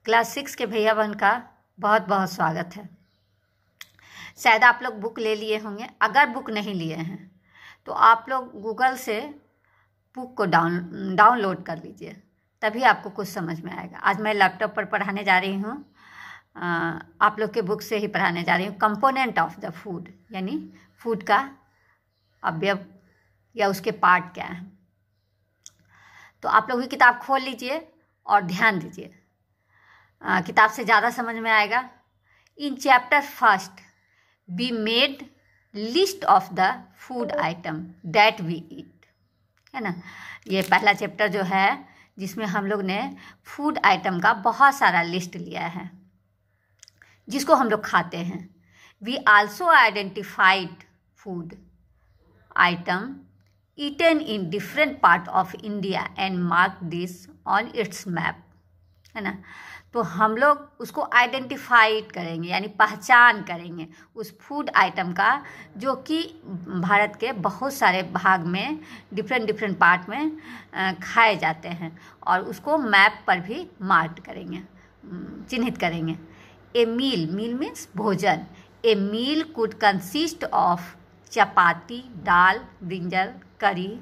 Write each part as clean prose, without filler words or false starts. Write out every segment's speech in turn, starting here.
Class 6 के भैया बहन का बहुत बहुत स्वागत है। शायद आप लोग बुक ले लिए होंगे। अगर बुक नहीं लिए हैं तो आप लोग गूगल से बुक को डाउनलोड कर लीजिए, तभी आपको कुछ समझ में आएगा। आज मैं लैपटॉप पर पढ़ाने जा रही हूँ, आप लोग के बुक से ही पढ़ाने जा रही हूँ। कंपोनेंट ऑफ द फूड, यानी फूड का अवयव या उसके पार्ट क्या है। तो आप लोग भी किताब खोल लीजिए और ध्यान दीजिए, किताब से ज़्यादा समझ में आएगा। In chapter first we made list of the food item that we eat, है ना। ये पहला चैप्टर जो है जिसमें हम लोग ने फूड आइटम का बहुत सारा लिस्ट लिया है जिसको हम लोग खाते हैं। We also identified food item eaten in different part of India and mark this on its map, है ना। तो हम लोग उसको आइडेंटिफाइड करेंगे, यानी पहचान करेंगे उस फूड आइटम का, जो कि भारत के बहुत सारे भाग में डिफरेंट पार्ट में खाए जाते हैं, और उसको मैप पर भी मार्क करेंगे, चिन्हित करेंगे। ए मील मीन्स भोजन। A meal could consist of chapati, dal, brinjal, curry.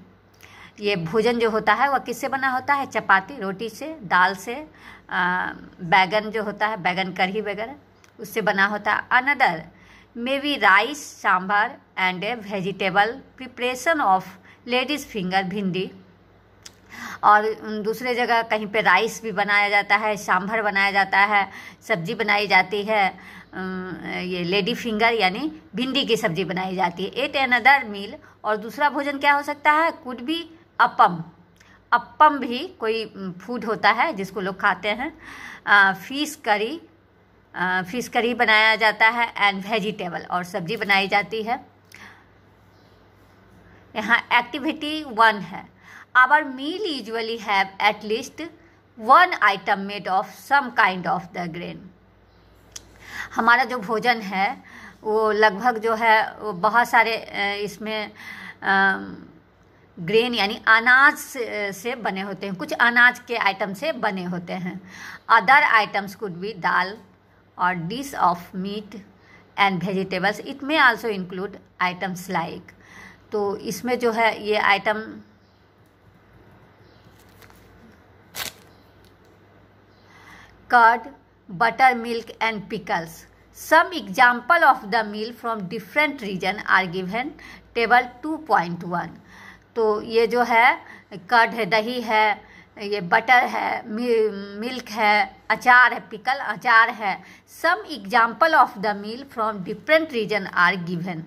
ये भोजन जो होता है वह किससे बना होता है? चपाती, रोटी से, दाल से, बैगन जो होता है, बैगन कढ़ी वगैरह, उससे बना होता है। Another may be rice, sambar and A vegetable preparation of ladies finger, भिंडी। और दूसरे जगह कहीं पे राइस भी बनाया जाता है, सांभर बनाया जाता है, सब्जी बनाई जाती है, ये लेडी फिंगर यानी भिंडी की सब्जी बनाई जाती है। एट अनदर मील, और दूसरा भोजन क्या हो सकता है? Could be appam. अपम भी कोई फूड होता है जिसको लोग खाते हैं। फिश करी बनाया जाता है, एंड वेजिटेबल, और सब्जी बनाई जाती है। यहाँ एक्टिविटी 1 है। Our meal usually have at least 1 item made of some kind of the grain. हमारा जो भोजन है वो लगभग जो है वो बहुत सारे इसमें ग्रेन यानी अनाज से बने होते हैं, कुछ अनाज के आइटम से बने होते हैं। Other items could be dal और dish of meat and vegetables. It may also include items like, तो इसमें जो है ये item curd, buttermilk and pickles. Some example of the meal from different region are given table 2.1। तो ये जो है कर्ड है, दही है, ये बटर है, मिल्क है, अचार है, पिकल अचार है। Some example of the meal from different region are given.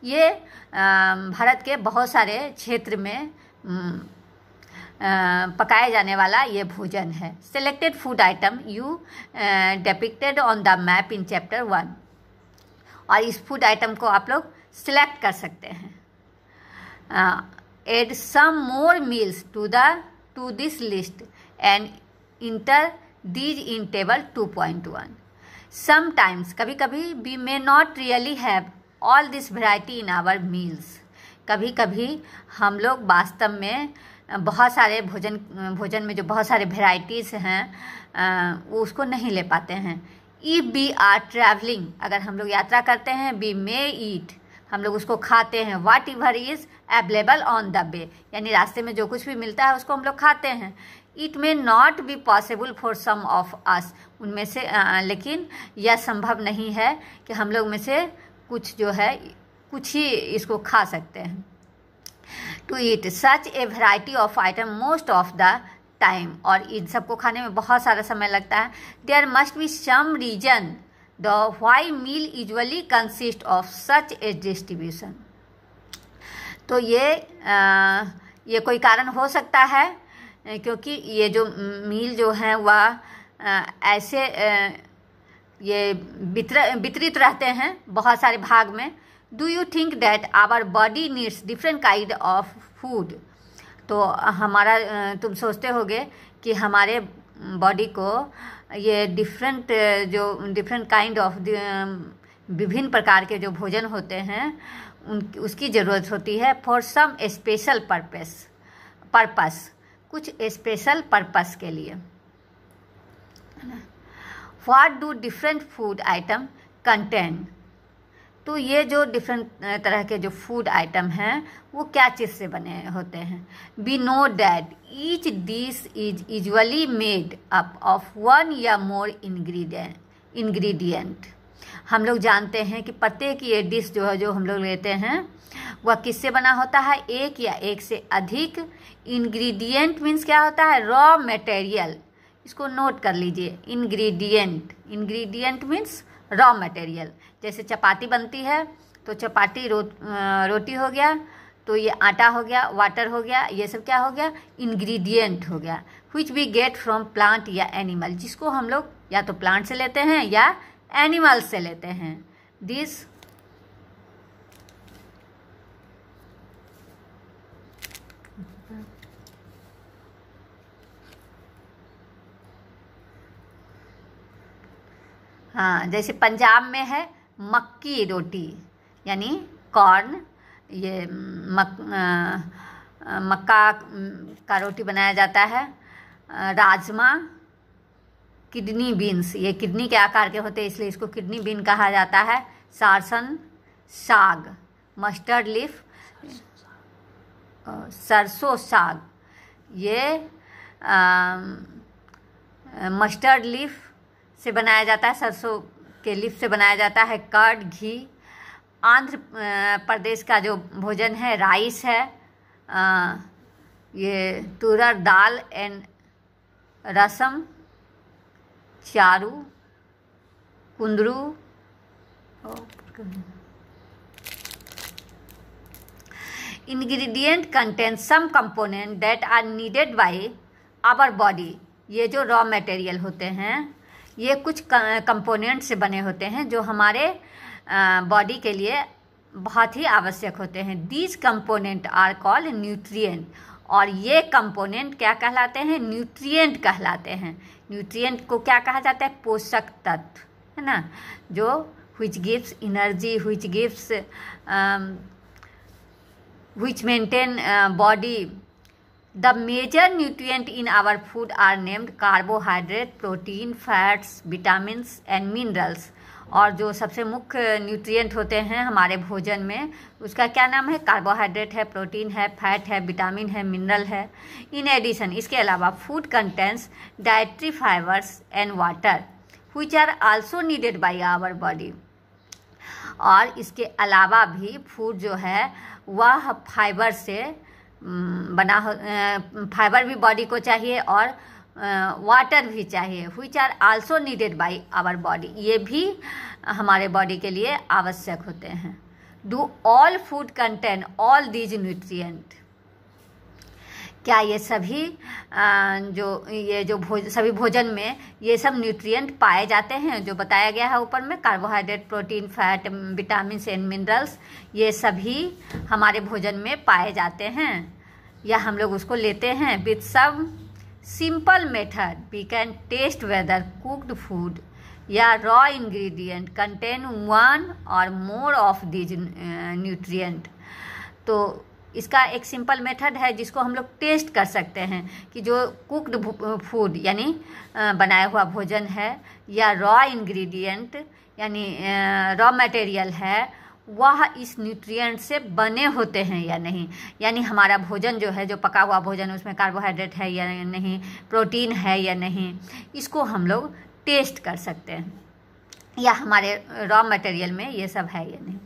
ये भारत के बहुत सारे क्षेत्र में पकाए जाने वाला ये भोजन है। Selected food item you depicted on the map in chapter 1। और इस फूड आइटम को आप लोग सिलेक्ट कर सकते हैं। Add some more meals to this list and enter these in table 2.1। Sometimes, कभी कभी, we may not really have all this variety in our meals. कभी कभी हम लोग वास्तव में बहुत सारे भोजन में जो बहुत सारे वेराइटीज़ हैं वो उसको नहीं ले पाते हैं। इफ़ वी आर ट्रैवलिंग, अगर हम लोग यात्रा करते हैं, वी मे ईट, हम लोग उसको खाते हैं। Whatever is available on the way, यानी रास्ते में जो कुछ भी मिलता है उसको हम लोग खाते हैं। It may not be possible for some of us, उनमें से लेकिन यह संभव नहीं है कि हम लोग में से कुछ जो है कुछ ही इसको खा सकते हैं। To eat such a variety of item most of the time, और इन सबको खाने में बहुत सारा समय लगता है। There must be some reason the why meal usually consist of such a distribution. तो ये कोई कारण हो सकता है, क्योंकि ये जो मील जो है वह ऐसे ये वितरित रहते हैं बहुत सारे भाग में। Do you think that our body needs different kind of food. तो हमारा तुम सोचते होगे कि हमारे बॉडी को ये डिफरेंट काइंड ऑफ विभिन्न प्रकार के जो भोजन होते हैं उसकी ज़रूरत होती है। फॉर सम स्पेशल पर्पस, कुछ स्पेशल पर्पस के लिए। What do different food atom contain. तो ये जो डिफरेंट तरह के जो फूड आइटम हैं वो क्या चीज़ से बने होते हैं। We know that each dish is usually made up of one या मोर इंग्रेडिएंट। हम लोग जानते हैं कि प्रत्येक ये डिश जो है जो हम लोग लेते हैं वह किससे बना होता है, एक या एक से अधिक इंग्रेडिएंट मीन्स क्या होता है, रॉ मटेरियल। इसको नोट कर लीजिए, इंग्रेडिएंट मीन्स रॉ मटेरियल। जैसे चपाती बनती है तो चपाती रोटी हो गया, तो ये आटा हो गया, वाटर हो गया, ये सब क्या हो गया, इंग्रेडिएंट हो गया। Which we get from plant या एनिमल, जिसको हम लोग या तो प्लांट से लेते हैं या एनिमल से लेते हैं। दिस हाँ, जैसे पंजाब में है मक्की रोटी यानी कॉर्न, ये मक्का का रोटी बनाया जाता है। राजमा, किडनी बीन्स, ये किडनी के आकार के होते हैं इसलिए इसको किडनी बीन कहा जाता है। सारसन साग, मस्टर्ड लीफ, सरसों साग, ये मस्टर्ड लीफ से बनाया जाता है, सरसों के लीफ से बनाया जाता है। कर्ड, घी। आंध्र प्रदेश का जो भोजन है राइस है, ये तुरर दाल एंड रसम, चारू, कुंदरू। Ingredient contain some component that are needed by our body. ये जो रॉ मटेरियल होते हैं ये कुछ कंपोनेंट से बने होते हैं जो हमारे बॉडी के लिए बहुत ही आवश्यक होते हैं। These component are called nutrient, और ये कंपोनेंट क्या कहलाते हैं, न्यूट्रिएंट कहलाते हैं। न्यूट्रिएंट को क्या कहा जाता है, पोषक तत्व, है ना, जो which gives energy, which gives which maintain body. The major nutrient in our food are named carbohydrate, protein, fats, vitamins and minerals. और जो सबसे मुख्य न्यूट्रिएंट होते हैं हमारे भोजन में उसका क्या नाम है, कार्बोहाइड्रेट है, प्रोटीन है, फैट है, विटामिन है, मिनरल है। इन एडिशन, इसके अलावा food contents dietary fibres and water which are also needed by our body. और इसके अलावा भी फूड जो है वह फाइबर से बना हो, फाइबर भी बॉडी को चाहिए और वाटर भी चाहिए। Which are also needed by our body, ये भी हमारे बॉडी के लिए आवश्यक होते हैं। Do all food contain all these nutrient. क्या ये सभी सभी भोजन में ये सब न्यूट्रिएंट पाए जाते हैं जो बताया गया है ऊपर में, carbohydrate, protein, fat, vitamin and minerals, ये सभी हमारे भोजन में पाए जाते हैं या हम लोग उसको लेते हैं। With some simple method we can test whether cooked food या raw ingredient contain one or more of these nutrient. तो इसका एक सिंपल मेथड है जिसको हम लोग टेस्ट कर सकते हैं कि जो कुक्ड फूड यानी बनाया हुआ भोजन है या रॉ इंग्रेडिएंट यानी रॉ मटेरियल है वह इस न्यूट्रिएंट से बने होते हैं या नहीं। यानी हमारा भोजन जो है, जो पका हुआ भोजन, उसमें कार्बोहाइड्रेट है या नहीं, प्रोटीन है या नहीं, इसको हम लोग टेस्ट कर सकते हैं, या हमारे रॉ मटेरियल में ये सब है या नहीं।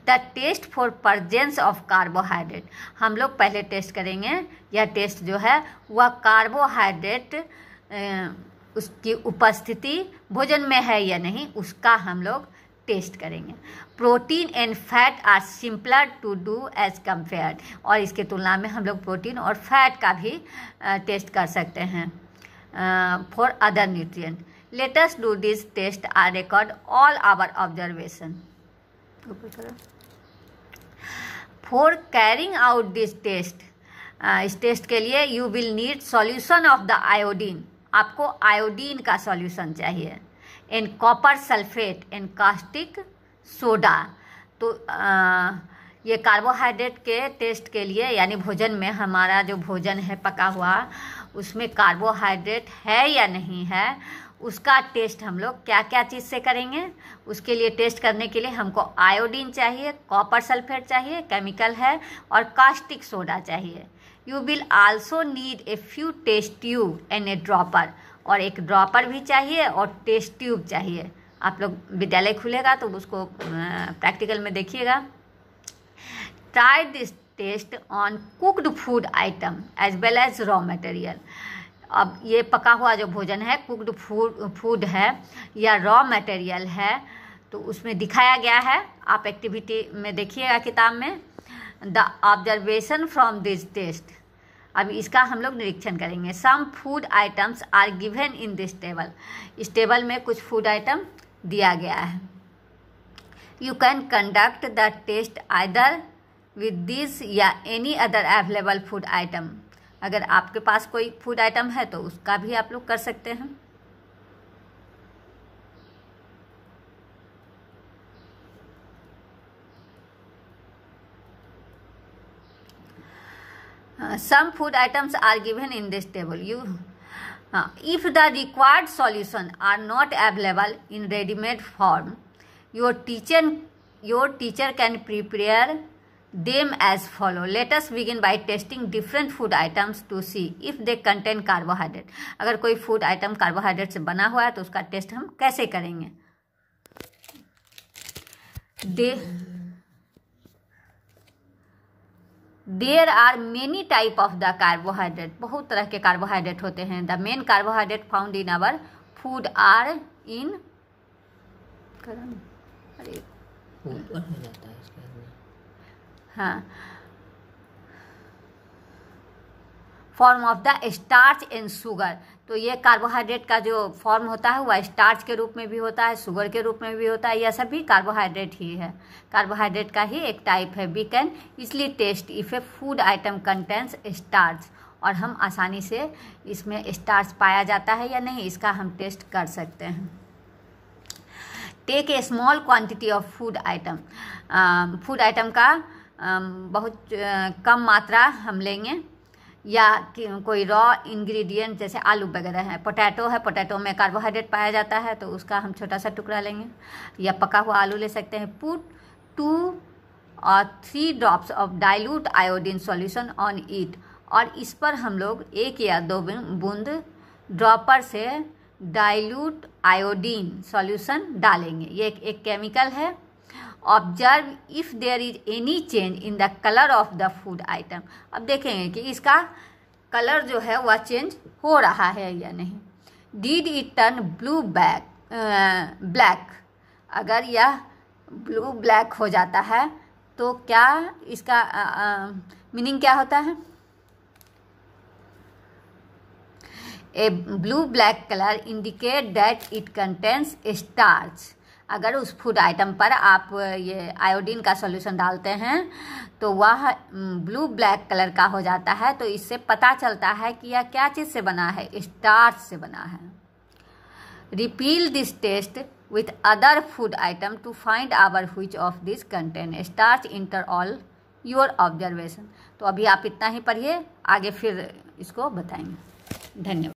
The test for presence of carbohydrate, हम लोग पहले टेस्ट करेंगे यह टेस्ट जो है वह कार्बोहाइड्रेट उसकी उपस्थिति भोजन में है या नहीं उसका हम लोग टेस्ट करेंगे। Protein and fat are simpler to do as compared, और इसके तुलना में हम लोग प्रोटीन और फैट का भी टेस्ट कर सकते हैं for other nutrient. Let us do this test or record all our observation. For carrying out this test, इस टेस्ट के लिए you will need solution of the iodine, आपको आयोडीन का सॉल्यूशन चाहिए, and copper sulphate and caustic soda. तो ये carbohydrate के test के लिए यानी भोजन में हमारा जो भोजन है पका हुआ उसमें कार्बोहाइड्रेट है या नहीं है उसका टेस्ट हम लोग क्या क्या चीज़ से करेंगे। उसके लिए टेस्ट करने के लिए हमको आयोडीन चाहिए, कॉपर सल्फेट चाहिए, केमिकल है, और कास्टिक सोडा चाहिए। You will also need a few test tube and a dropper, और एक ड्रॉपर भी चाहिए और टेस्ट ट्यूब चाहिए। आप लोग विद्यालय खुलेगा तो उसको प्रैक्टिकल में देखिएगा। Try this test on cooked food item as well as raw material. अब ये पका हुआ जो भोजन है, कुक्ड फूड है या रॉ मटेरियल है, तो उसमें दिखाया गया है, आप एक्टिविटी में देखिएगा किताब में। The observation from this test, अब इसका हम लोग निरीक्षण करेंगे। Some food items are given in this table, इस टेबल में कुछ फूड आइटम दिया गया है। You can conduct the test either with this या any other available food item. अगर आपके पास कोई फूड आइटम है तो उसका भी आप लोग कर सकते हैं। Some food items are given in this table. If the required solution are not available in ready-made form, your teacher can prepare them as follow. Let us begin by testing different food items to see if they contain carbohydrate. अगर कोई food item carbohydrate से बना हुआ है तो उसका test हम कैसे करेंगे। There are many type of the carbohydrate. बहुत तरह के कार्बोहाइड्रेट होते हैं। The main carbohydrate found in our food are in form of the starch and sugar. तो ये कार्बोहाइड्रेट का जो फॉर्म होता है वह स्टार्च के रूप में भी होता है, शुगर के रूप में भी होता है। यह सभी कार्बोहाइड्रेट ही है, कार्बोहाइड्रेट का ही एक टाइप है। वी कैन इसलिए test if a food item contains starch, और हम आसानी से इसमें स्टार्च पाया जाता है या नहीं, इसका हम टेस्ट कर सकते हैं। Take a small quantity of food item. Food item का बहुत कम मात्रा हम लेंगे, या कोई रॉ इंग्रेडिएंट जैसे आलू वगैरह है, पोटैटो है, पोटैटो में कार्बोहाइड्रेट पाया जाता है तो उसका हम छोटा सा टुकड़ा लेंगे, या पका हुआ आलू ले सकते हैं। पुट 2 और 3 drops of dilute iodine solution on it, और इस पर हम लोग 1 या 2 बूंद ड्रॉपर से डाइल्यूट आयोडीन सॉल्यूशन डालेंगे। ये एक केमिकल है। Observe if there is any change in the colour of the food item. अब देखेंगे कि इसका कलर जो है वह चेंज हो रहा है या नहीं। डिड इट टर्न ब्लैक, अगर यह ब्लू ब्लैक हो जाता है तो क्या इसका मीनिंग क्या होता है। A blue black colour indicate that it contains starch. अगर उस फूड आइटम पर आप ये आयोडीन का सॉल्यूशन डालते हैं तो वह ब्लू ब्लैक कलर का हो जाता है, तो इससे पता चलता है कि यह क्या चीज़ से बना है, स्टार्च से बना है। Repeat this test with other food item to find our which of this contain starch enter all your observation. तो अभी आप इतना ही पढ़िए, आगे फिर इसको बताएंगे। धन्यवाद।